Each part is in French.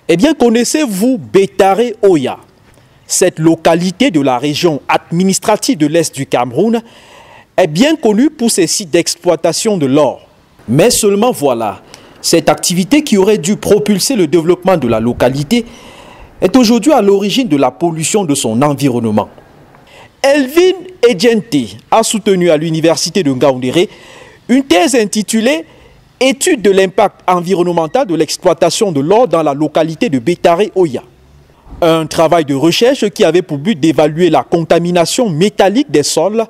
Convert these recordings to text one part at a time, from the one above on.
Eh bien, connaissez-vous Bétaré Oya? Cette localité de la région administrative de l'Est du Cameroun est bien connue pour ses sites d'exploitation de l'or. Mais seulement voilà, cette activité qui aurait dû propulser le développement de la localité est aujourd'hui à l'origine de la pollution de son environnement. Elvin Edjente a soutenu à l'université de Ngaoundéré une thèse intitulée « Étude de l'impact environnemental de l'exploitation de l'or dans la localité de Bétaré Oya ». Un travail de recherche qui avait pour but d'évaluer la contamination métallique des sols,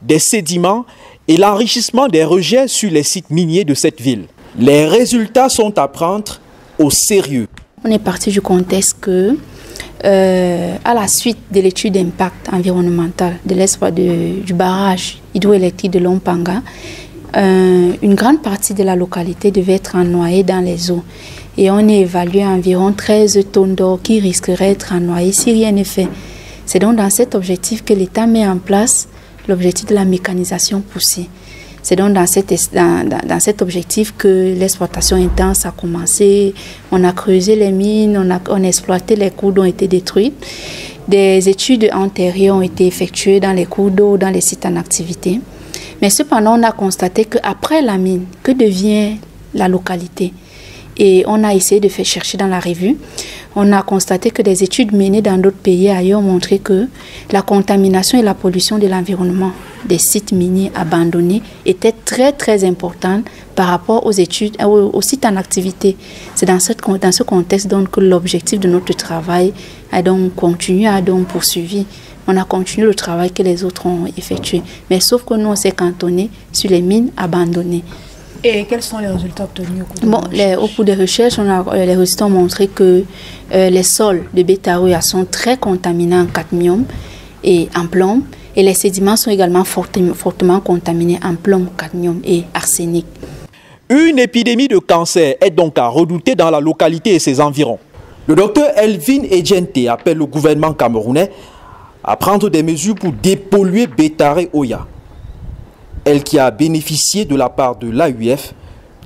des sédiments et l'enrichissement des rejets sur les sites miniers de cette ville. Les résultats sont à prendre au sérieux. On est parti du contexte que, à la suite de l'étude d'impact environnemental de l'espoir du barrage hydroélectrique de Lompanga, une grande partie de la localité devait être noyée dans les eaux. Et on a évalué environ 13 tonnes d'or qui risqueraient d'être noyées si rien n'est fait. C'est donc dans cet objectif que l'État met en place l'objectif de la mécanisation poussée. C'est donc dans cet objectif que l'exploitation intense a commencé. On a creusé les mines, on a exploité les cours d'eau ont été détruits. Des études antérieures ont été effectuées dans les cours d'eau, dans les sites en activité. Mais cependant, on a constaté qu'après la mine, que devient la localité? Et on a essayé de faire chercher dans la revue. On a constaté que des études menées dans d'autres pays ailleurs ont montré que la contamination et la pollution de l'environnement des sites miniers abandonnés étaient très importantes par rapport aux études, aux sites en activité. C'est dans ce contexte donc que l'objectif de notre travail a donc continué, a donc poursuivi. On a continué le travail que les autres ont effectué. Mais sauf que nous, on s'est cantonné sur les mines abandonnées. Et quels sont les résultats obtenus au cours des recherches? Les résultats ont montré que les sols de Bétaré Oya sont très contaminés en cadmium et en plomb. Et les sédiments sont également fortement contaminés en plomb, cadmium et arsenic. Une épidémie de cancer est donc à redouter dans la localité et ses environs. Le docteur Elvin Edjente appelle le gouvernement camerounais à prendre des mesures pour dépolluer Bétaré Oya. Elle qui a bénéficié de la part de l'AUF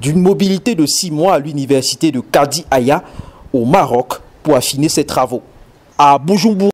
d'une mobilité de 6 mois à l'université de Kadi Aya au Maroc pour affiner ses travaux. À Bujumbura.